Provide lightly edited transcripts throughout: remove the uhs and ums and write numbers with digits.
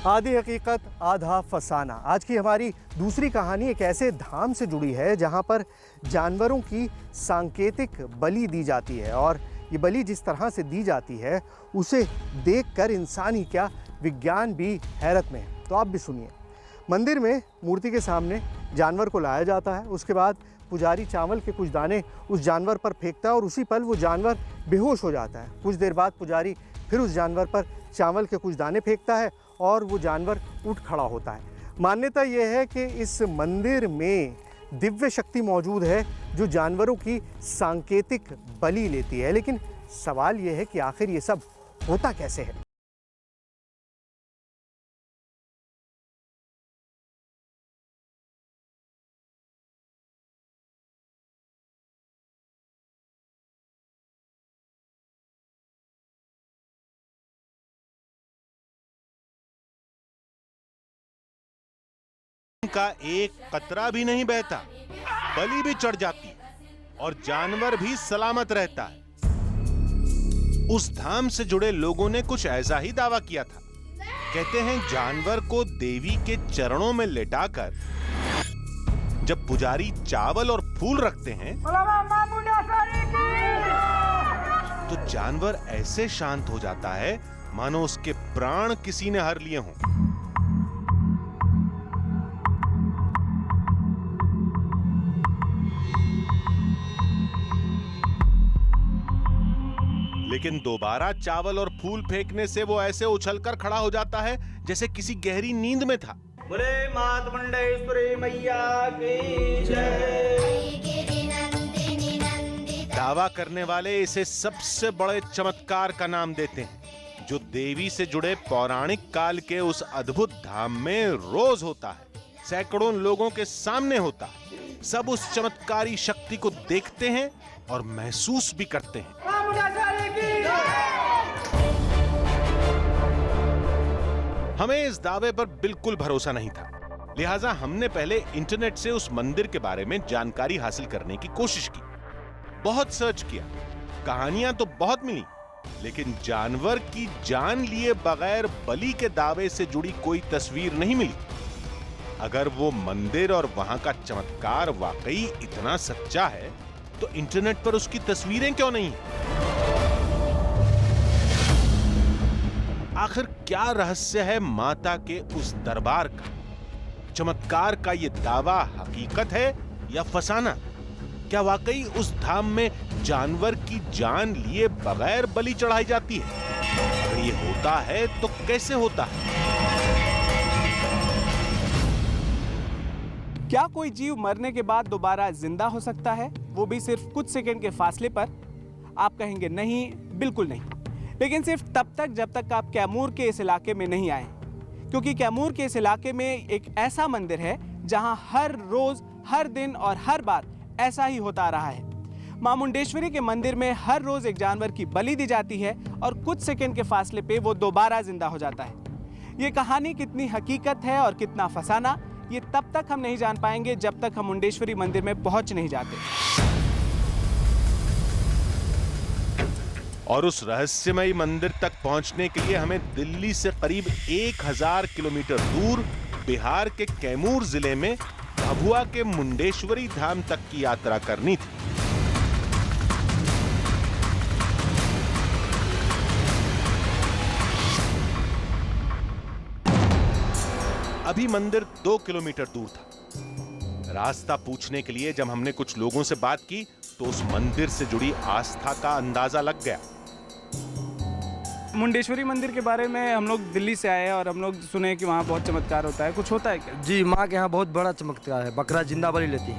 आधी हकीकत आधा फसाना। आज की हमारी दूसरी कहानी एक ऐसे धाम से जुड़ी है जहां पर जानवरों की सांकेतिक बलि दी जाती है, और ये बलि जिस तरह से दी जाती है उसे देखकर इंसान ही क्या विज्ञान भी हैरत में है। तो आप भी सुनिए। मंदिर में मूर्ति के सामने जानवर को लाया जाता है, उसके बाद पुजारी चावल के कुछ दाने उस जानवर पर फेंकता है और उसी पल वो जानवर बेहोश हो जाता है। कुछ देर बाद पुजारी फिर उस जानवर पर चावल के कुछ दाने फेंकता है और वो जानवर उठ खड़ा होता है। मान्यता ये है कि इस मंदिर में दिव्य शक्ति मौजूद है जो जानवरों की सांकेतिक बलि लेती है। लेकिन सवाल ये है कि आखिर ये सब होता कैसे है। का एक कतरा भी नहीं बहता, बलि भी चढ़ जाती और जानवर भी सलामत रहता है। उस धाम से जुड़े लोगों ने कुछ ऐसा ही दावा किया था। कहते हैं जानवर को देवी के चरणों में लेटाकर जब पुजारी चावल और फूल रखते हैं तो जानवर ऐसे शांत हो जाता है मानो उसके प्राण किसी ने हर लिए हों। लेकिन दोबारा चावल और फूल फेंकने से वो ऐसे उछलकर खड़ा हो जाता है जैसे किसी गहरी नींद में था। बोले मात मुंडेश्वरी मैया की जय। दावा करने वाले इसे सबसे बड़े चमत्कार का नाम देते हैं जो देवी से जुड़े पौराणिक काल के उस अद्भुत धाम में रोज होता है, सैकड़ों लोगों के सामने होता है। सब उस चमत्कारी शक्ति को देखते हैं और महसूस भी करते हैं। हमें इस दावे पर बिल्कुल भरोसा नहीं था, लिहाजा हमने पहले इंटरनेट से उस मंदिर के बारे में जानकारी हासिल करने की कोशिश की। बहुत सर्च किया, कहानियां तो बहुत मिली, लेकिन जानवर की जान लिए बगैर बलि के दावे से जुड़ी कोई तस्वीर नहीं मिली। अगर वो मंदिर और वहां का चमत्कार वाकई इतना सच्चा है तो इंटरनेट पर उसकी तस्वीरें क्यों नहीं? आखिर क्या रहस्य है माता के उस दरबार का? चमत्कार का ये दावा हकीकत है या फसाना? क्या वाकई उस धाम में जानवर की जान लिए बगैर बलि चढ़ाई जाती है? अगर ये होता है तो कैसे होता है? क्या कोई जीव मरने के बाद दोबारा जिंदा हो सकता है, वो भी सिर्फ कुछ सेकंड के फासले पर? आप कहेंगे नहीं, बिल्कुल नहीं। लेकिन सिर्फ तब तक जब तक आप कैमूर के इस इलाके में नहीं आए, क्योंकि कैमूर के इस इलाके में एक ऐसा मंदिर है जहां हर रोज, हर दिन और हर बार ऐसा ही होता रहा है। मां मुंडेश्वरी के मंदिर में हर रोज एक जानवर की बलि दी जाती है और कुछ सेकंड के फासले पे वो दोबारा जिंदा हो जाता है। ये कहानी कितनी हकीकत है और कितना फसाना, ये तब तक हम नहीं जान पाएंगे जब तक हम मुंडेश्वरी मंदिर में पहुंच नहीं जाते। और उस रहस्यमयी मंदिर तक पहुंचने के लिए हमें दिल्ली से करीब 1000 किलोमीटर दूर बिहार के कैमूर जिले में भभुआ के मुंडेश्वरी धाम तक की यात्रा करनी थी। अभी मंदिर 2 किलोमीटर दूर था। रास्ता पूछने के लिए जब हमने कुछ लोगों से बात की तो उस मंदिर से जुड़ी आस्था का अंदाजा लग गया। मुंडेश्वरी मंदिर के बारे में हम लोग दिल्ली से आए और हम लोग सुने कि वहाँ बहुत चमत्कार होता है। कुछ होता है क्या? जी, माँ के यहाँ बहुत बड़ा चमत्कार है। बकरा जिंदा बलि लेती है।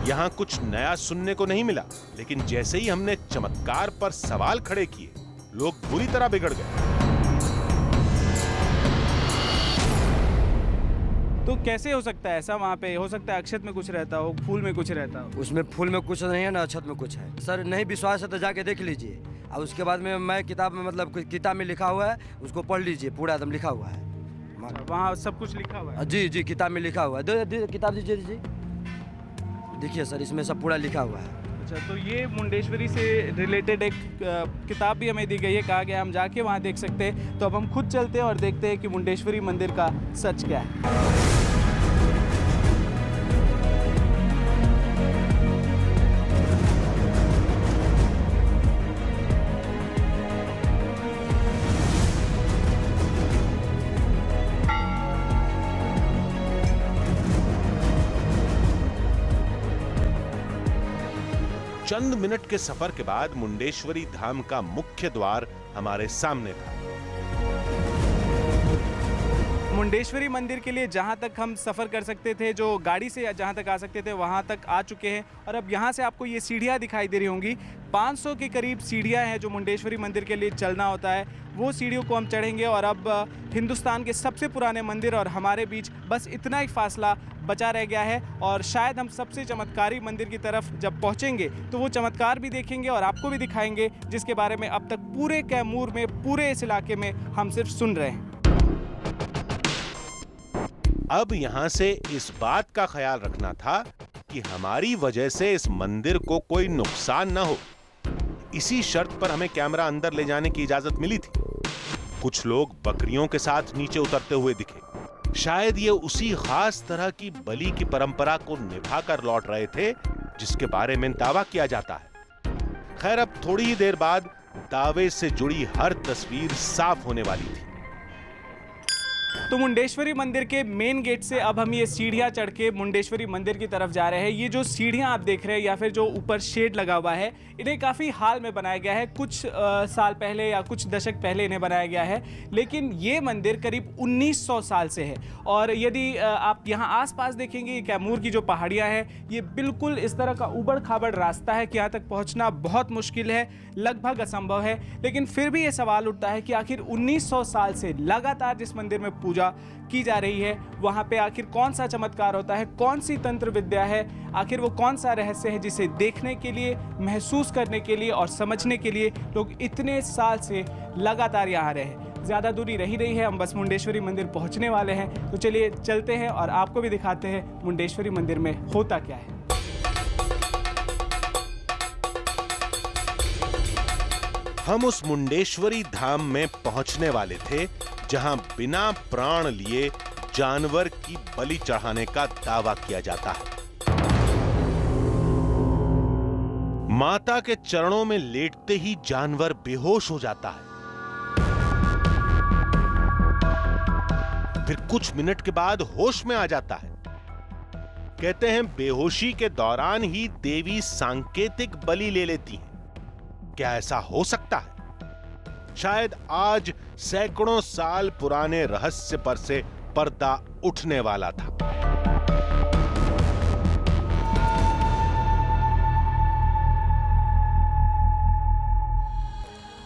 यहाँ कुछ नया सुनने को नहीं मिला, लेकिन जैसे ही हमने चमत्कार पर सवाल खड़े किए, लोग बुरी तरह बिगड़ गए। तो कैसे हो सकता है ऐसा? वहाँ पे हो सकता है अक्षत में कुछ रहता हो, फूल में कुछ रहता हो। उसमें फूल में कुछ नहीं है ना अक्षत में कुछ है। सर नहीं विश्वास है तो जाके देख लीजिए, और उसके बाद में मैं किताब में मतलब किताब में लिखा हुआ है, उसको पढ़ लीजिए, पूरा एकदम लिखा हुआ है। वहाँ सब कुछ लिखा हुआ है? जी जी, किताब में लिखा हुआ है। किताब दीजिए, देखिए सर, इसमें सब पूरा लिखा हुआ है। अच्छा, तो ये मुंडेश्वरी से रिलेटेड एक किताब भी हमें दी गई है, कहा गया हम जाके वहाँ देख सकते हैं। तो अब हम खुद चलते हैं और देखते हैं कि मुंडेश्वरी मंदिर का सच क्या है। चंद मिनट के सफर के बाद मुंडेश्वरी धाम का मुख्य द्वार हमारे सामने था। मुंडेश्वरी मंदिर के लिए जहां तक हम सफ़र कर सकते थे, जो गाड़ी से जहां तक आ सकते थे, वहां तक आ चुके हैं। और अब यहां से आपको ये सीढ़ियां दिखाई दे रही होंगी। 500 के करीब सीढ़ियां हैं जो मुंडेश्वरी मंदिर के लिए चलना होता है। वो सीढ़ियों को हम चढ़ेंगे और अब हिंदुस्तान के सबसे पुराने मंदिर और हमारे बीच बस इतना ही फासला बचा रह गया है। और शायद हम सबसे चमत्कारी मंदिर की तरफ जब पहुंचेंगे तो वो चमत्कार भी देखेंगे और आपको भी दिखाएंगे, जिसके बारे में अब तक पूरे कैमूर में, पूरे इस इलाके में हम सिर्फ सुन रहे हैं। अब यहां से इस बात का ख्याल रखना था कि हमारी वजह से इस मंदिर को कोई नुकसान न हो। इसी शर्त पर हमें कैमरा अंदर ले जाने की इजाजत मिली थी। कुछ लोग बकरियों के साथ नीचे उतरते हुए दिखे। शायद ये उसी खास तरह की बलि की परंपरा को निभाकर लौट रहे थे जिसके बारे में दावा किया जाता है। खैर, अब थोड़ी ही देर बाद दावे से जुड़ी हर तस्वीर साफ होने वाली थी। तो मुंडेश्वरी मंदिर के मेन गेट से अब हम ये सीढ़ियाँ चढ़ के मुंडेश्वरी मंदिर की तरफ जा रहे हैं। ये जो सीढ़ियाँ आप देख रहे हैं या फिर जो ऊपर शेड लगा हुआ है, इन्हें काफ़ी हाल में बनाया गया है। कुछ साल पहले या कुछ दशक पहले इन्हें बनाया गया है, लेकिन ये मंदिर करीब 1900 साल से है। और यदि आप यहाँ आसपास देखेंगे, कैमूर की जो पहाड़ियाँ हैं, ये बिल्कुल इस तरह का उबड़ खाबड़ रास्ता है कि यहाँ तक पहुँचना बहुत मुश्किल है, लगभग असंभव है। लेकिन फिर भी ये सवाल उठता है कि आखिर 1900 साल से लगातार जिस मंदिर में पूजा की जा रही है, वहां पे आखिर कौन सा चमत्कार होता है, कौन सी तंत्र विद्या है, आखिर वो कौन सा रहस्य है जिसे देखने के लिए, महसूस करने के लिए और समझने के लिए लोग इतने साल से लगातार यहाँ रहे हैं। ज़्यादा दूरी रही नहीं है, हम बस मुंडेश्वरी मंदिर पहुँचने वाले हैं। तो चलिए चलते हैं और आपको भी दिखाते हैं मुंडेश्वरी मंदिर में होता क्या है। हम उस मुंडेश्वरी धाम में पहुंचने वाले थे जहां बिना प्राण लिए जानवर की बलि चढ़ाने का दावा किया जाता है। माता के चरणों में लेटते ही जानवर बेहोश हो जाता है। फिर कुछ मिनट के बाद होश में आ जाता है। कहते हैं बेहोशी के दौरान ही देवी सांकेतिक बलि ले लेती हैं। क्या ऐसा हो सकता है? शायद आज सैकड़ों साल पुराने रहस्य पर से पर्दा उठने वाला था।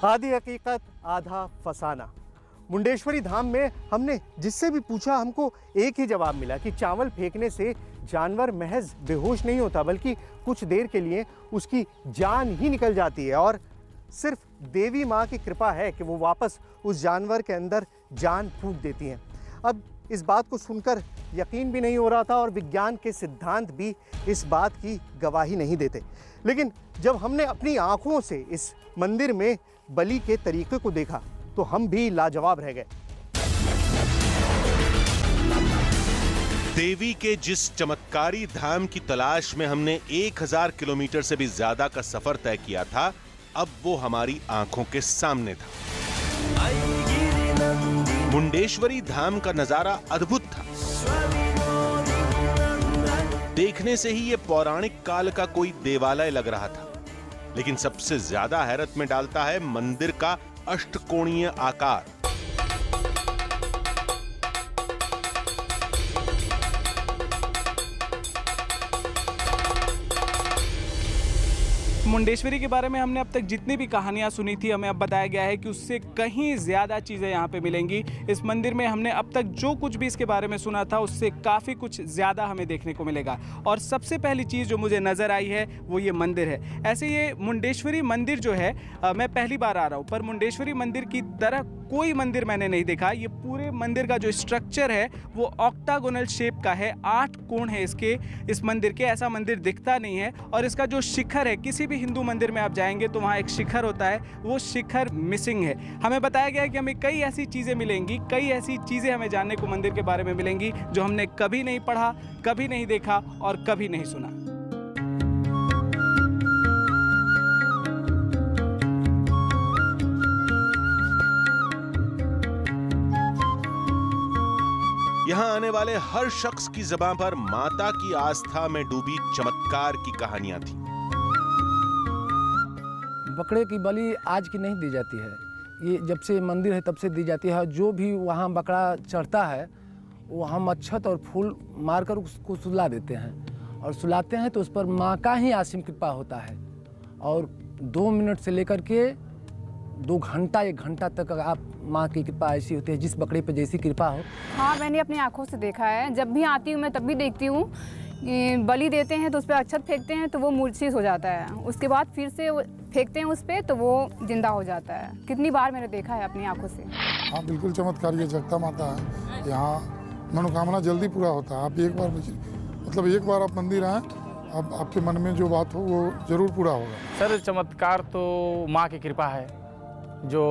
आधी हकीकत आधा फसाना। मुंडेश्वरी धाम में हमने जिससे भी पूछा, हमको एक ही जवाब मिला कि चावल फेंकने से जानवर महज बेहोश नहीं होता, बल्कि कुछ देर के लिए उसकी जान ही निकल जाती है। और सिर्फ देवी माँ की कृपा है कि वो वापस उस जानवर के अंदर जान फूंक देती हैं। अब इस बात को सुनकर यकीन भी नहीं हो रहा था और विज्ञान के सिद्धांत भी इस बात की गवाही नहीं देते। लेकिन जब हमने अपनी आंखों से इस मंदिर में बलि के तरीके को देखा तो हम भी लाजवाब रह गए। देवी के जिस चमत्कारी धाम की तलाश में हमने 1000 किलोमीटर से भी ज्यादा का सफर तय किया था, अब वो हमारी आंखों के सामने था। मुंडेश्वरी धाम का नजारा अद्भुत था। देखने से ही ये पौराणिक काल का कोई देवालय लग रहा था। लेकिन सबसे ज्यादा हैरत में डालता है मंदिर का अष्टकोणीय आकार। मुंडेश्वरी के बारे में हमने अब तक जितनी भी कहानियां सुनी थी, हमें अब बताया गया है कि उससे कहीं ज़्यादा चीज़ें यहाँ पे मिलेंगी। इस मंदिर में हमने अब तक जो कुछ भी इसके बारे में सुना था, उससे काफ़ी कुछ ज़्यादा हमें देखने को मिलेगा। और सबसे पहली चीज़ जो मुझे नज़र आई है वो ये मंदिर है। ऐसे ये मुंडेश्वरी मंदिर जो है, मैं पहली बार आ रहा हूँ, पर मुंडेश्वरी मंदिर की तरह कोई मंदिर मैंने नहीं देखा। ये पूरे मंदिर का जो स्ट्रक्चर है वो ऑक्टागोनल शेप का है, 8 कोण है इस मंदिर के। ऐसा मंदिर दिखता नहीं है। और इसका जो शिखर है, किसी भी हिंदू मंदिर में आप जाएंगे तो वहाँ एक शिखर होता है, वो शिखर मिसिंग है। हमें बताया गया है कि हमें कई ऐसी चीज़ें मिलेंगी, कई ऐसी चीज़ें हमें जानने को मंदिर के बारे में मिलेंगी जो हमने कभी नहीं पढ़ा, कभी नहीं देखा और कभी नहीं सुना। यहाँ आने वाले हर शख्स की ज़बान पर माता की आस्था में डूबी चमत्कार की कहानियां थी। बकरे की बलि आज की नहीं दी जाती है, ये जब से मंदिर है तब से दी जाती है। जो भी वहाँ बकरा चढ़ता है वो हम अक्षत और फूल मारकर उसको सुला देते हैं, और सुलाते हैं तो उस पर माँ का ही आसिम कृपा होता है। और 2 मिनट से लेकर के 2 घंटा 1 घंटा तक आप माँ की कृपा ऐसी होती है, जिस बकरे पर जैसी कृपा हो। हाँ, मैंने अपनी आंखों से देखा है। जब भी आती हूँ मैं तब भी देखती हूँ। बलि देते हैं तो उस पर अक्षत फेंकते हैं तो वो मूर्छित हो जाता है, उसके बाद फिर से फेंकते हैं उस पर तो वो जिंदा हो जाता है। कितनी बार मैंने देखा है अपनी आंखों से। हाँ बिल्कुल चमत्कार, ये जगता माता है, यहाँ मनोकामना जल्दी पूरा होता है। आप एक बार आप मंदिर आएँ, अब आपके मन में जो बात हो वो जरूर पूरा होगा। सर चमत्कार तो माँ की कृपा है, जो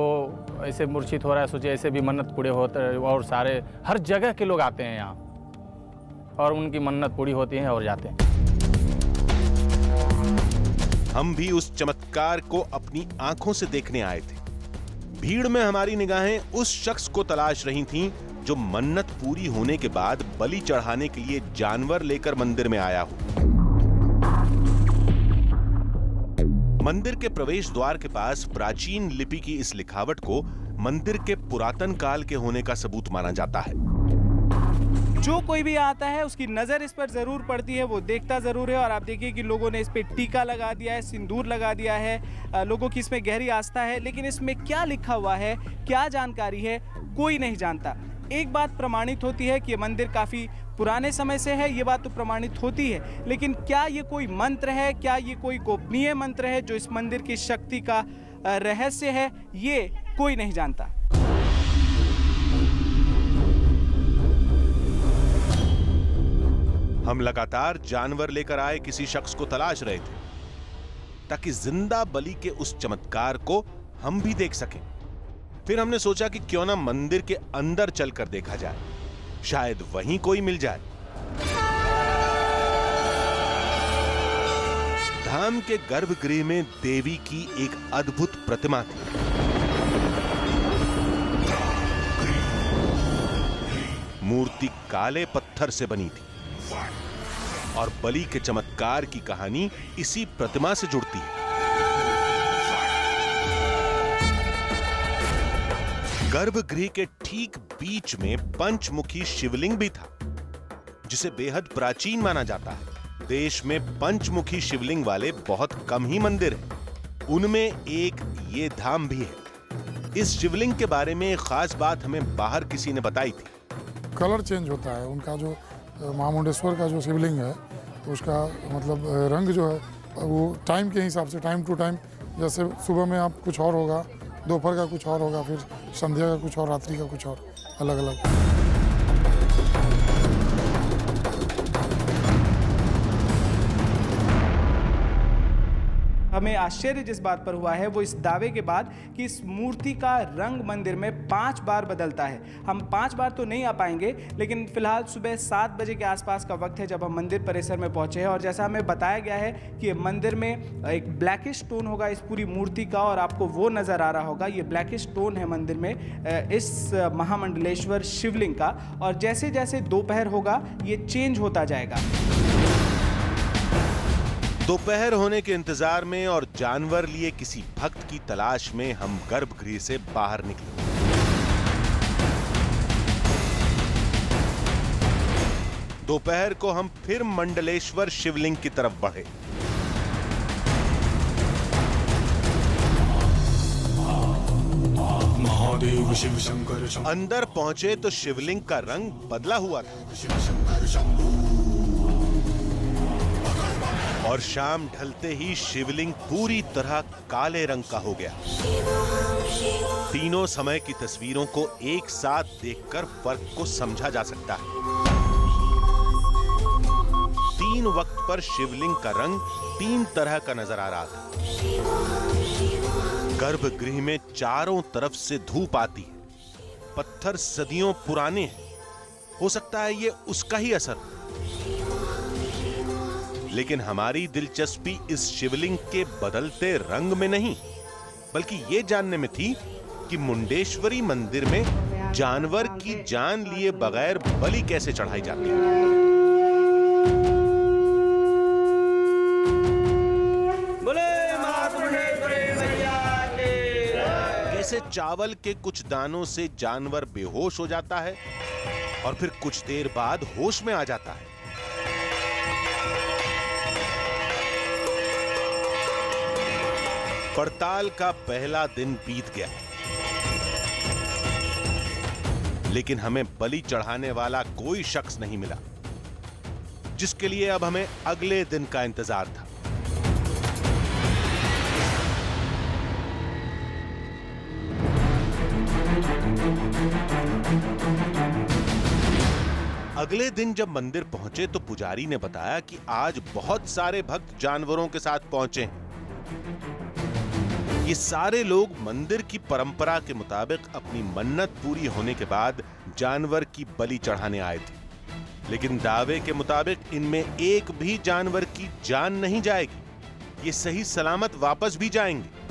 ऐसे मूर्छित हो रहा है, सोचिए ऐसे भी मन्नत पूरे होते हैं। और सारे हर जगह के लोग आते हैं यहाँ और उनकी मन्नत पूरी होती है और जाते हैं। हम भी उस चमत्कार को अपनी आंखों से देखने आए थे। भीड़ में हमारी निगाहें उस शख्स को तलाश रही थीं जो मन्नत पूरी होने के बाद बलि चढ़ाने के लिए जानवर लेकर मंदिर में आया हो। मंदिर के प्रवेश द्वार के पास प्राचीन लिपि की इस लिखावट को मंदिर के पुरातन काल के होने का सबूत माना जाता है। जो कोई भी आता है उसकी नज़र इस पर ज़रूर पड़ती है, वो देखता ज़रूर है। और आप देखिए कि लोगों ने इस पे टीका लगा दिया है, सिंदूर लगा दिया है, लोगों की इसमें गहरी आस्था है। लेकिन इसमें क्या लिखा हुआ है, क्या जानकारी है, कोई नहीं जानता। एक बात प्रमाणित होती है कि ये मंदिर काफ़ी पुराने समय से है, ये बात तो प्रमाणित होती है। लेकिन क्या ये कोई मंत्र है, क्या ये कोई गोपनीय मंत्र है जो इस मंदिर की शक्ति का रहस्य है, ये कोई नहीं जानता। हम लगातार जानवर लेकर आए किसी शख्स को तलाश रहे थे ताकि जिंदा बलि के उस चमत्कार को हम भी देख सकें। फिर हमने सोचा कि क्यों ना मंदिर के अंदर चलकर देखा जाए, शायद वहीं कोई मिल जाए। धाम के गर्भगृह में देवी की एक अद्भुत प्रतिमा थी। मूर्ति काले पत्थर से बनी थी और बलि के चमत्कार की कहानी इसी प्रतिमा से जुड़ती है। गर्भगृह के ठीक बीच में पंचमुखी शिवलिंग भी था, जिसे बेहद प्राचीन माना जाता है। देश में पंचमुखी शिवलिंग वाले बहुत कम ही मंदिर हैं। उनमें एक ये धाम भी है। इस शिवलिंग के बारे में एक खास बात हमें बाहर किसी ने बताई थी। कलर चेंज होता है उनका, जो महामुंडेश्वर का जो शिवलिंग है उसका मतलब रंग जो है वो टाइम के हिसाब से, टाइम टू टाइम, जैसे सुबह में आप कुछ और होगा, दोपहर का कुछ और होगा, फिर संध्या का कुछ और, रात्रि का कुछ और, अलग अलग। हमें आश्चर्य जिस बात पर हुआ है वो इस दावे के बाद कि इस मूर्ति का रंग मंदिर में 5 बार बदलता है। हम 5 बार तो नहीं आ पाएंगे, लेकिन फिलहाल सुबह 7 बजे के आसपास का वक्त है जब हम मंदिर परिसर में पहुंचे हैं। और जैसा हमें बताया गया है कि मंदिर में एक ब्लैकिश टोन होगा इस पूरी मूर्ति का, और आपको वो नज़र आ रहा होगा, ये ब्लैकिश टोन है मंदिर में इस महामंडलेश्वर शिवलिंग का। और जैसे जैसे दोपहर होगा ये चेंज होता जाएगा। दोपहर होने के इंतजार में और जानवर लिए किसी भक्त की तलाश में हम गर्भगृह से बाहर निकले। दोपहर को हम फिर मंडलेश्वर शिवलिंग की तरफ बढ़े। अंदर पहुंचे तो शिवलिंग का रंग बदला हुआ था। और शाम ढलते ही शिवलिंग पूरी तरह काले रंग का हो गया। तीनों समय की तस्वीरों को एक साथ देखकर फर्क को समझा जा सकता है। 3 वक्त पर शिवलिंग का रंग 3 तरह का नजर आ रहा था। गर्भगृह में चारों तरफ से धूप आती है। पत्थर सदियों पुराने हैं, हो सकता है ये उसका ही असर। लेकिन हमारी दिलचस्पी इस शिवलिंग के बदलते रंग में नहीं, बल्कि ये जानने में थी कि मुंडेश्वरी मंदिर में जानवर की जान लिए बगैर बलि कैसे चढ़ाई जाती है। कैसे चावल के कुछ दानों से जानवर बेहोश हो जाता है और फिर कुछ देर बाद होश में आ जाता है। पड़ताल का पहला दिन बीत गया, लेकिन हमें बलि चढ़ाने वाला कोई शख्स नहीं मिला, जिसके लिए अब हमें अगले दिन का इंतजार था। अगले दिन जब मंदिर पहुंचे तो पुजारी ने बताया कि आज बहुत सारे भक्त जानवरों के साथ पहुंचे हैं। ये सारे लोग मंदिर की परंपरा के मुताबिक अपनी मन्नत पूरी होने के बाद जानवर की बलि चढ़ाने आए थे, लेकिन दावे के मुताबिक इनमें एक भी जानवर की जान नहीं जाएगी। ये सही सलामत वापस भी जाएंगे।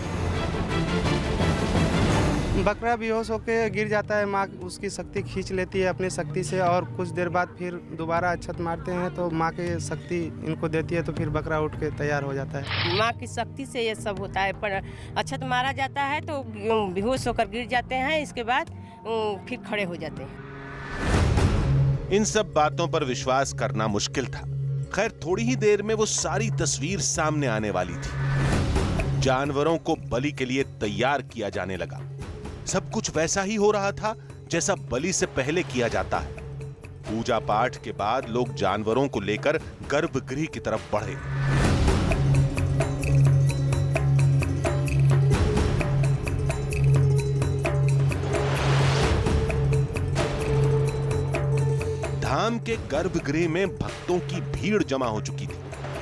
बकरा बेहोश होकर गिर जाता है, माँ उसकी शक्ति खींच लेती है अपनी शक्ति से, और कुछ देर बाद फिर दोबारा अक्षत मारते हैं तो माँ की शक्ति इनको देती है, तो फिर बकरा उठ के तैयार हो जाता है। माँ की शक्ति से ये सब होता है। पर अक्षत मारा जाता है तो बेहोश होकर गिर जाते हैं, इसके बाद फिर खड़े हो जाते हैं। इन सब बातों पर विश्वास करना मुश्किल था। खैर, थोड़ी ही देर में वो सारी तस्वीर सामने आने वाली थी। जानवरों को बलि के लिए तैयार किया जाने लगा। सब कुछ वैसा ही हो रहा था जैसा बलि से पहले किया जाता है। पूजा पाठ के बाद लोग जानवरों को लेकर गर्भगृह की तरफ बढ़े। धाम के गर्भगृह में भक्तों की भीड़ जमा हो चुकी थी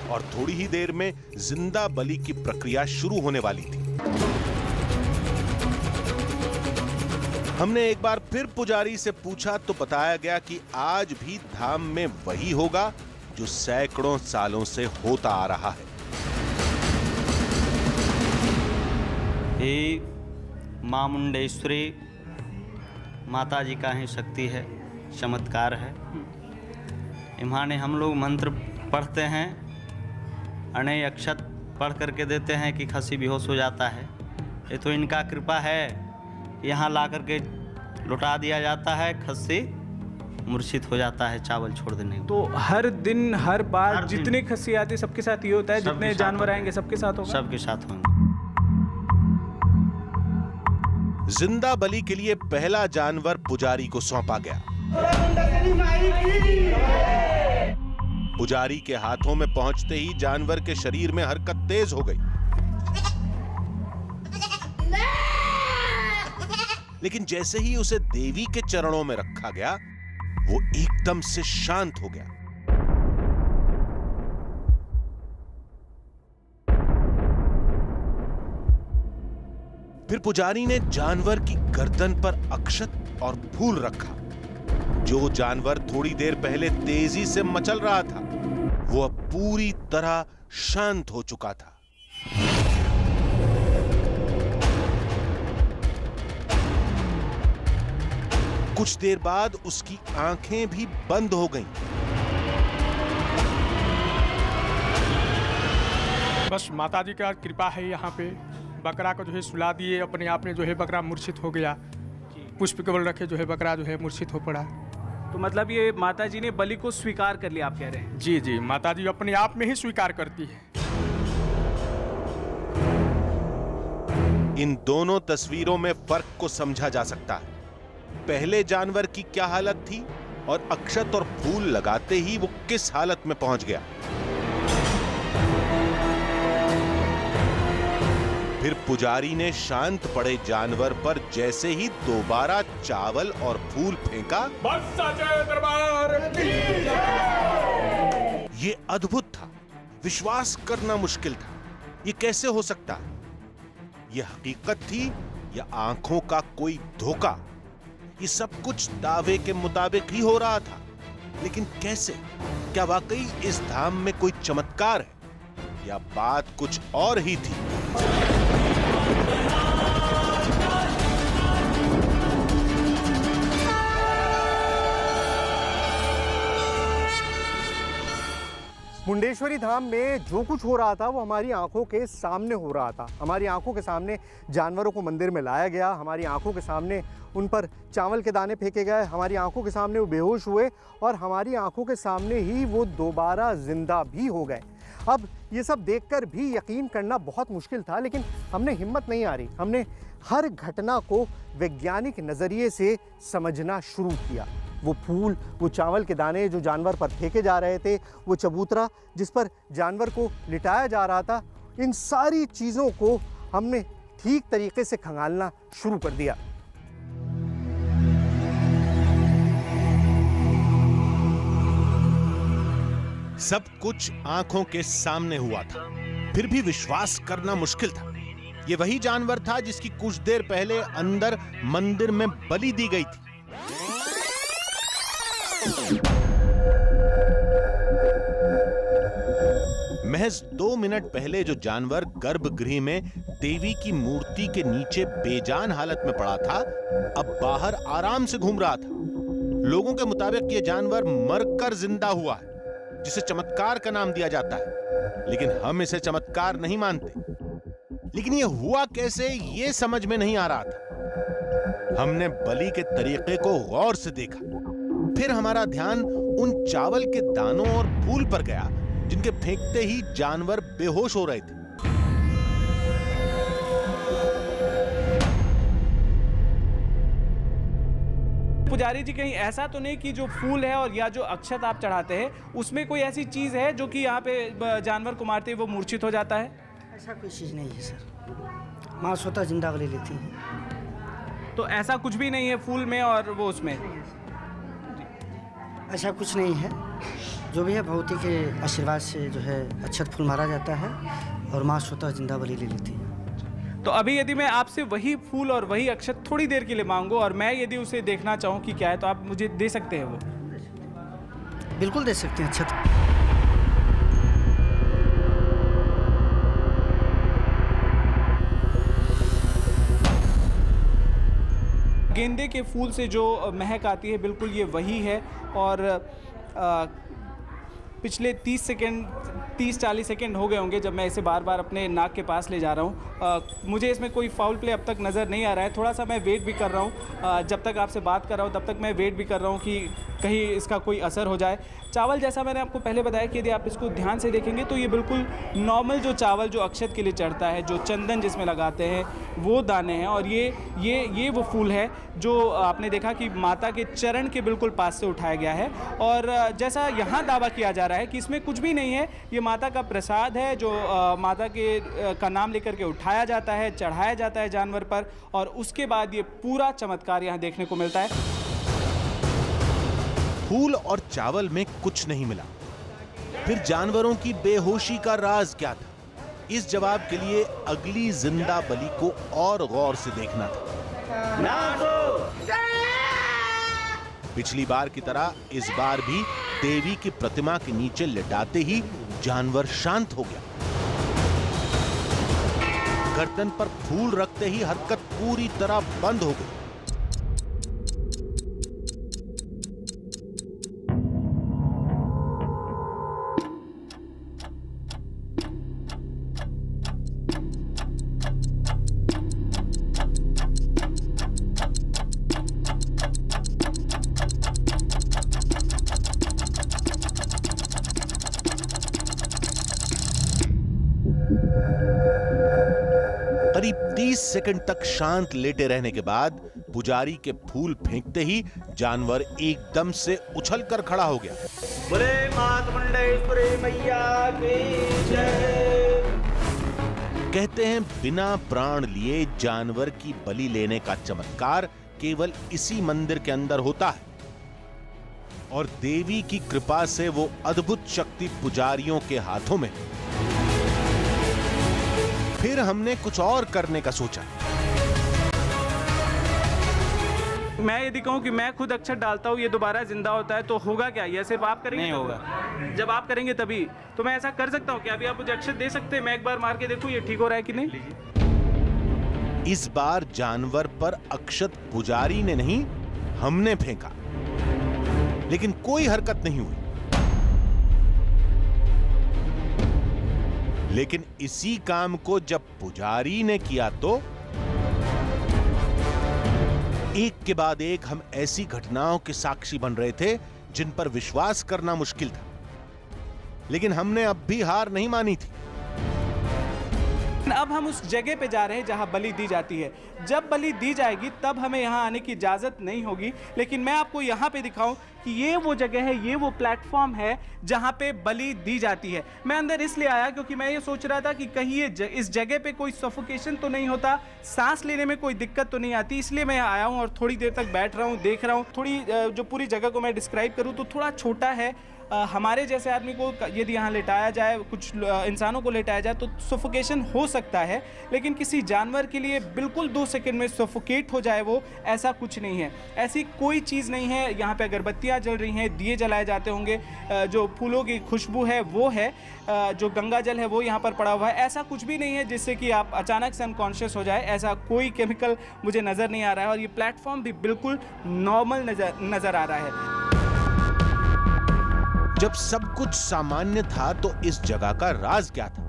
और थोड़ी ही देर में जिंदा बलि की प्रक्रिया शुरू होने वाली थी। हमने एक बार फिर पुजारी से पूछा तो बताया गया कि आज भी धाम में वही होगा जो सैकड़ों सालों से होता आ रहा है। हे मां मुंडेश्वरी, माता जी का ही शक्ति है, चमत्कार है। इन्होंने हम लोग मंत्र पढ़ते हैं, अनय अक्षत पढ़ करके देते हैं कि खस्सी बेहोश हो जाता है। ये तो इनका कृपा है। यहाँ ला करके लौटा दिया जाता है, खस्सी मूर्छित हो जाता है चावल छोड़ देने को। तो हर दिन हर बार हर जितने खस्सी आते सबके साथ ये होता है, जितने जानवर आएंगे सबके साथ होगा? सबके साथ होंगे। जिंदा बलि के लिए पहला जानवर पुजारी को सौंपा गया। पुजारी के हाथों में पहुंचते ही जानवर के शरीर में हरकत तेज हो गई, लेकिन जैसे ही उसे देवी के चरणों में रखा गया, वो एकदम से शांत हो गया। फिर पुजारी ने जानवर की गर्दन पर अक्षत और फूल रखा। जो जानवर थोड़ी देर पहले तेजी से मचल रहा था, वो अब पूरी तरह शांत हो चुका था। कुछ देर बाद उसकी आंखें भी बंद हो गईं। बस माता जी का कृपा है। यहाँ पे बकरा को जो है सुला दिए, अपने आप में जो है बकरा मूर्छित हो गया। पुष्प केवल रखे जो है बकरा जो है मूर्छित हो पड़ा। तो मतलब ये माता जी ने बलि को स्वीकार कर लिया, आप कह रहे हैं? जी जी, माता जी अपने आप में ही स्वीकार करती है। इन दोनों तस्वीरों में फर्क को समझा जा सकता है। पहले जानवर की क्या हालत थी और अक्षत और फूल लगाते ही वो किस हालत में पहुंच गया। फिर पुजारी ने शांत पड़े जानवर पर जैसे ही दोबारा चावल और फूल फेंका, बस साचे दरबार की ये अद्भुत था, विश्वास करना मुश्किल था। ये कैसे हो सकता? ये हकीकत थी या आंखों का कोई धोखा? ये सब कुछ दावे के मुताबिक ही हो रहा था, लेकिन कैसे? क्या वाकई इस धाम में कोई चमत्कार है या बात कुछ और ही थी? मुंडेश्वरी धाम में जो कुछ हो रहा था वो हमारी आंखों के सामने हो रहा था। हमारी आंखों के सामने जानवरों को मंदिर में लाया गया, हमारी आंखों के सामने उन पर चावल के दाने फेंके गए, हमारी आंखों के सामने वो बेहोश हुए और हमारी आंखों के सामने ही वो दोबारा जिंदा भी हो गए। अब ये सब देखकर भी यकीन करना बहुत मुश्किल था, लेकिन हमने हिम्मत नहीं हारी। हमने हर घटना को वैज्ञानिक नज़रिए से समझना शुरू किया। वो फूल, वो चावल के दाने जो जानवर पर फेंके जा रहे थे, वो चबूतरा जिस पर जानवर को लिटाया जा रहा था, इन सारी चीज़ों को हमने ठीक तरीके से खंगालना शुरू कर दिया। सब कुछ आंखों के सामने हुआ था, फिर भी विश्वास करना मुश्किल था। ये वही जानवर था जिसकी कुछ देर पहले अंदर मंदिर में बलि दी गई थी। महज 2 मिनट पहले जो जानवर गर्भगृह में देवी की मूर्ति के नीचे बेजान हालत में पड़ा था, अब बाहर आराम से घूम रहा था। लोगों के मुताबिक यह जानवर मरकर जिंदा हुआ है, जिसे चमत्कार का नाम दिया जाता है, लेकिन हम इसे चमत्कार नहीं मानते। लेकिन यह हुआ कैसे, यह समझ में नहीं आ रहा था। हमने बलि के तरीके को गौर से देखा, फिर हमारा ध्यान उन चावल के दानों और फूल पर गया जिनके फेंकते ही जानवर बेहोश हो रहे थे। पुजारी जी, कहीं ऐसा तो नहीं कि जो फूल है और या जो अक्षत आप चढ़ाते हैं उसमें कोई ऐसी चीज़ है जो कि यहाँ पे जानवर को मारते ही वो मूर्छित हो जाता है? ऐसा कोई चीज़ नहीं है सर, माँ स्वतः जिंदा बलि लेती है। तो ऐसा कुछ भी नहीं है फूल में और वो उसमें? ऐसा कुछ नहीं है, जो भी है भगवती के आशीर्वाद से जो है अक्षत फूल मारा जाता है और माँ स्वतः जिंदा बलि ले लेती है। तो अभी यदि मैं आपसे वही फूल और वही अक्षत थोड़ी देर के लिए मांगूं और मैं यदि उसे देखना चाहूं कि क्या है, तो आप मुझे दे सकते हैं वो? बिल्कुल दे सकते हैं अक्षत। गेंदे के फूल से जो महक आती है बिल्कुल ये वही है और पिछले 30-40 सेकेंड हो गए होंगे जब मैं इसे बार बार अपने नाक के पास ले जा रहा हूँ। मुझे इसमें कोई फाउल प्ले अब तक नज़र नहीं आ रहा है। थोड़ा सा मैं वेट भी कर रहा हूँ, जब तक आपसे बात कर रहा हूँ तब तक मैं वेट भी कर रहा हूँ कि कहीं इसका कोई असर हो जाए। चावल, जैसा मैंने आपको पहले बताया कि यदि आप इसको ध्यान से देखेंगे तो ये बिल्कुल नॉर्मल जो चावल जो अक्षत के लिए चढ़ता है, जो चंदन जिसमें लगाते हैं, वो दाने हैं। और ये वो फूल है जो आपने देखा कि माता के चरण के बिल्कुल पास से उठाया गया है। और जैसा यहाँ दावा किया जा रहा है कि इसमें कुछ भी नहीं है, ये माता का प्रसाद है जो माता के का नाम लेकर के उठाया जाता है, चढ़ाया जाता है जानवर पर, और उसके बाद ये पूरा चमत्कार यहाँ देखने को मिलता है। फूल और चावल में कुछ नहीं मिला, फिर जानवरों की बेहोशी का राज क्या था? इस जवाब के लिए अगली जिंदा बलि को और गौर से देखना था। पिछली बार की तरह इस बार भी देवी की प्रतिमा के नीचे लिटाते ही जानवर शांत हो गया। गर्दन पर फूल रखते ही हरकत पूरी तरह बंद हो गई। करीब 30 सेकंड तक शांत लेटे रहने के बाद पुजारी के फूल फेंकते ही जानवर एकदम से उछलकर खड़ा हो गया। बोले माता मुंडेश्वरी मैया की जय। कहते हैं बिना प्राण लिए जानवर की बलि लेने का चमत्कार केवल इसी मंदिर के अंदर होता है और देवी की कृपा से वो अद्भुत शक्ति पुजारियों के हाथों में। फिर हमने कुछ और करने का सोचा। मैं यदि कहूँ कि मैं खुद अक्षत डालता हूँ, ये दोबारा जिंदा होता है, तो होगा क्या? यह सिर्फ आप करेंगे? नहीं होगा। जब आप करेंगे तभी। तो मैं ऐसा कर सकता हूँ क्या? अभी आप मुझे अक्षत दे सकते हैं, मैं एक बार मार के देखूँ ये ठीक हो रहा है कि नहीं? इस बार जानवर पर अक्षत पुजारी ने नहीं, हमने फेंका, लेकिन कोई हरकत नहीं हुई। लेकिन इसी काम को जब पुजारी ने किया तो एक के बाद एक हम ऐसी घटनाओं के साक्षी बन रहे थे जिन पर विश्वास करना मुश्किल था, लेकिन हमने अब भी हार नहीं मानी थी। अब हम उस जगह पे जा रहे हैं जहां बलि दी जाती है। जब बलि दी जाएगी तब हमें यहां आने की इजाज़त नहीं होगी, लेकिन मैं आपको यहां पे दिखाऊं कि ये वो जगह है, ये वो प्लेटफॉर्म है जहां पे बलि दी जाती है। मैं अंदर इसलिए आया क्योंकि मैं ये सोच रहा था कि कहीं ये इस जगह पे कोई सफोकेशन तो नहीं होता, सांस लेने में कोई दिक्कत तो नहीं आती, इसलिए मैं आया हूँ और थोड़ी देर तक बैठ रहा हूँ, देख रहा हूँ। थोड़ी जो पूरी जगह को मैं डिस्क्राइब करूँ तो थोड़ा छोटा है। हमारे जैसे आदमी को यदि यहाँ लेटाया जाए, कुछ इंसानों को लेटाया जाए तो सफोकेशन हो सकता है, लेकिन किसी जानवर के लिए बिल्कुल 2 सेकंड में सफोकेट हो जाए वो, ऐसा कुछ नहीं है। ऐसी कोई चीज़ नहीं है। यहाँ पे अगरबत्तियाँ जल रही हैं, दिए जलाए जाते होंगे, जो फूलों की खुशबू है वो है, जो गंगा जल है वो यहाँ पर पड़ा हुआ है। ऐसा कुछ भी नहीं है जिससे कि आप अचानक से अनकॉन्शियस हो जाए, ऐसा कोई केमिकल मुझे नज़र नहीं आ रहा है। और ये प्लेटफॉर्म भी बिल्कुल नॉर्मल नज़र आ रहा है। जब सब कुछ सामान्य था तो इस जगह का राज क्या था?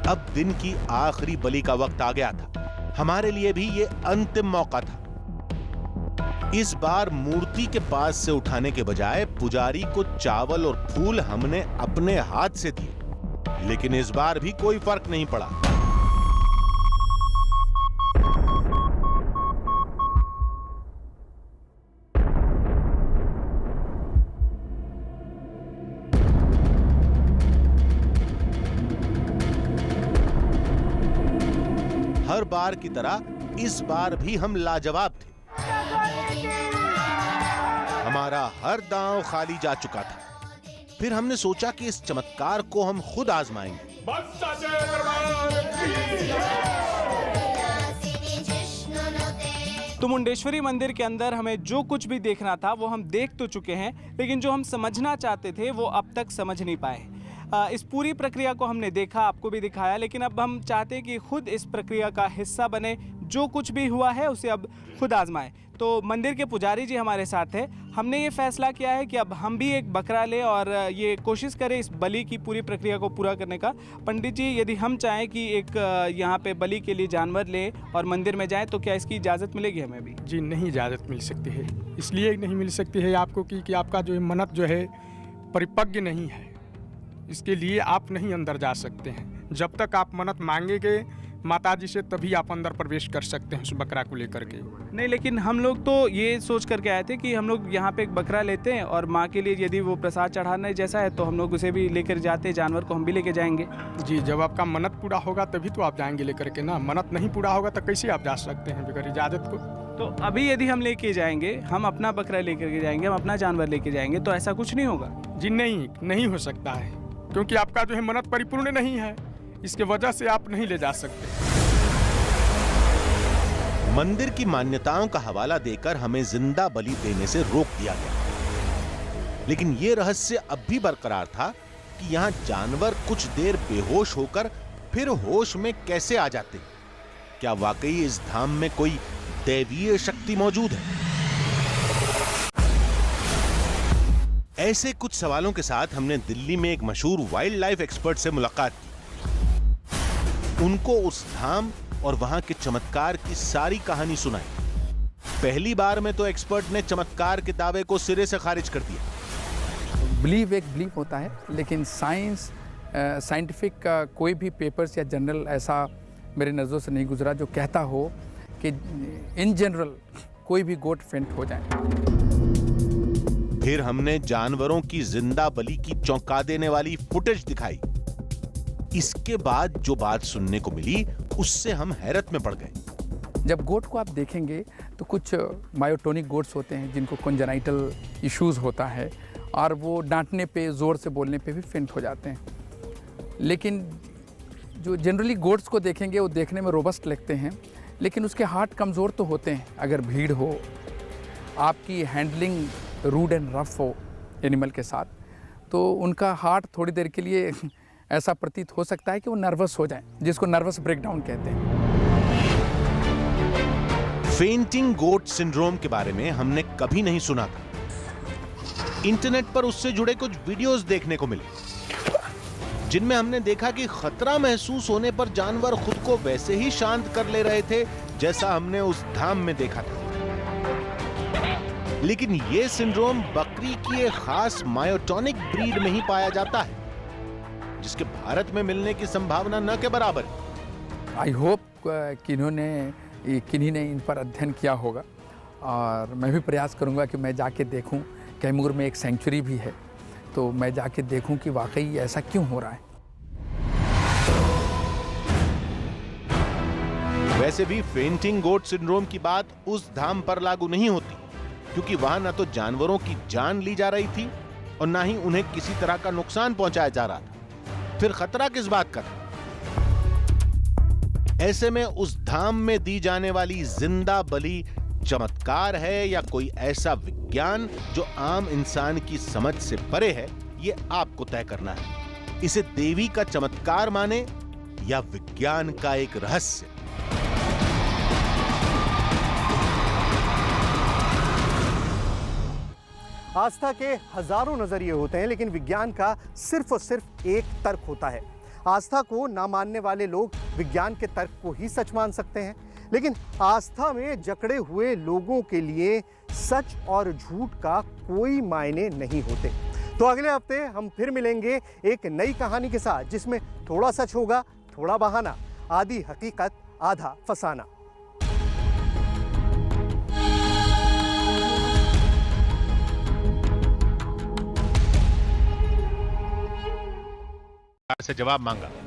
अब दिन की आखिरी बलि का वक्त आ गया था। हमारे लिए भी ये अंतिम मौका था। इस बार मूर्ति के पास से उठाने के बजाय पुजारी को चावल और फूल हमने अपने हाथ से दिए, लेकिन इस बार भी कोई फर्क नहीं पड़ा। हर बार की तरह इस बार भी हम लाजवाब थे। हमारा हर दांव खाली जा चुका था। फिर हमने सोचा कि इस चमत्कार को हम खुद आजमाएंगे। तो मुंडेश्वरी मंदिर के अंदर हमें जो कुछ भी देखना था वो हम देख तो चुके हैं, लेकिन जो हम समझना चाहते थे वो अब तक समझ नहीं पाए। इस पूरी प्रक्रिया को हमने देखा, आपको भी दिखाया, लेकिन अब हम चाहते हैं कि खुद इस प्रक्रिया का हिस्सा बने, जो कुछ भी हुआ है उसे अब खुद आजमाएं। तो मंदिर के पुजारी जी हमारे साथ हैं। हमने ये फैसला किया है कि अब हम भी एक बकरा लें और ये कोशिश करें इस बलि की पूरी प्रक्रिया को पूरा करने का। पंडित जी, यदि हम चाहें कि एक यहाँ पे बलि के लिए जानवर लें और मंदिर में जाएं तो क्या इसकी इजाज़त मिलेगी हमें भी? जी नहीं इजाज़त मिल सकती है। इसलिए नहीं मिल सकती है आपको कि आपका जो मन्नत जो है परिपक्व नहीं है, इसके लिए आप नहीं अंदर जा सकते हैं। जब तक आप मन्नत मांगेंगे माता जी से तभी आप अंदर प्रवेश कर सकते हैं उस बकरा को लेकर के। नहीं, लेकिन हम लोग तो ये सोच करके आए थे कि हम लोग यहाँ पे एक बकरा लेते हैं और माँ के लिए यदि वो प्रसाद चढ़ाने जैसा है तो हम लोग उसे भी लेकर जाते हैं, जानवर को हम भी लेके जाएंगे। जी, जब आपका मन्नत पूरा होगा तभी तो आप जाएंगे लेकर के ना। मन्नत नहीं पूरा होगा तो कैसे आप जा सकते हैं बगैर इजाज़त को? तो अभी यदि हम लेके जाएंगे, हम अपना बकरा लेकर के जाएंगे, हम अपना जानवर लेके जाएंगे, तो ऐसा कुछ नहीं होगा? जी नहीं हो सकता है, क्योंकि आपका जो है मन्नत परिपूर्ण नहीं है, इसके वजह से आप नहीं ले जा सकते। मंदिर की मान्यताओं का हवाला देकर हमें जिंदा बलि देने से रोक दिया गया, लेकिन यह रहस्य अब भी बरकरार था कि यहाँ जानवर कुछ देर बेहोश होकर फिर होश में कैसे आ जाते। क्या वाकई इस धाम में कोई दैवीय शक्ति मौजूद है? ऐसे कुछ सवालों के साथ हमने दिल्ली में एक मशहूर वाइल्ड लाइफ एक्सपर्ट से मुलाकात की। उनको उस धाम और वहां के चमत्कार की सारी कहानी सुनाई। पहली बार में तो एक्सपर्ट ने चमत्कार के दावे को सिरे से खारिज कर दिया। बिलीव एक बिलीव होता है, लेकिन साइंटिफिक का कोई भी पेपर्स या जर्नल ऐसा मेरे नज़रों से नहीं गुजरा जो कहता हो कि इन जनरल कोई भी गोट फेंट हो जाए। फिर हमने जानवरों की जिंदा बलि की चौंका देने वाली फुटेज दिखाई। इसके बाद जो बात सुनने को मिली उससे हम हैरत में पड़ गए। जब गोट को आप देखेंगे तो कुछ मायोटोनिक गोट्स होते हैं जिनको कंजेनाइटल इश्यूज़ होता है और वो डांटने पे, ज़ोर से बोलने पे भी फेंट हो जाते हैं। लेकिन जो जनरली गोट्स को देखेंगे वो देखने में रोबस्ट लगते हैं, लेकिन उसके हार्ट कमज़ोर तो होते हैं। अगर भीड़ हो, आपकी हैंडलिंग रूड एंड रफ हो एनिमल के साथ, तो उनका हार्ट थोड़ी देर के लिए ऐसा प्रतीत हो सकता है कि वो नर्वस हो जाए, जिसको नर्वस ब्रेकडाउन कहते हैं। फेंटिंग गोट सिंड्रोम के बारे में हमने कभी नहीं सुना था। इंटरनेट पर उससे जुड़े कुछ वीडियोस देखने को मिले, जिनमें हमने देखा कि खतरा महसूस होने पर जानवर खुद को वैसे ही शांत कर ले रहे थे जैसा हमने उस धाम में देखा था। लेकिन यह सिंड्रोम बकरी की एक खास मायोटोनिक ब्रीड में ही पाया जाता है, जिसके भारत में मिलने की संभावना न के बराबर है। आई होप किन्हीं ने इन पर अध्ययन किया होगा, और मैं भी प्रयास करूंगा कि मैं जाके देखूं। कैमूर में एक सेंचुरी भी है, तो मैं जाके देखूं कि वाकई ऐसा क्यों हो रहा है। वैसे भी फेंटिंग गोट सिंड्रोम की बात उस धाम पर लागू नहीं होती, क्योंकि वहां न तो जानवरों की जान ली जा रही थी और न ही उन्हें किसी तरह का नुकसान पहुंचाया जा रहा था। फिर खतरा किस बात का था? ऐसे में उस धाम में दी जाने वाली जिंदा बलि चमत्कार है या कोई ऐसा विज्ञान जो आम इंसान की समझ से परे है, ये आपको तय करना है। इसे देवी का चमत्कार माने या विज्ञान का एक रहस्य। आस्था के हजारों नजरिए होते हैं, लेकिन विज्ञान का सिर्फ और सिर्फ एक तर्क होता है। आस्था को ना मानने वाले लोग विज्ञान के तर्क को ही सच मान सकते हैं, लेकिन आस्था में जकड़े हुए लोगों के लिए सच और झूठ का कोई मायने नहीं होते। तो अगले हफ्ते हम फिर मिलेंगे एक नई कहानी के साथ, जिसमें थोड़ा सच होगा, थोड़ा बहाना, आधी हकीकत, आधा फसाना। से जवाब मांगा।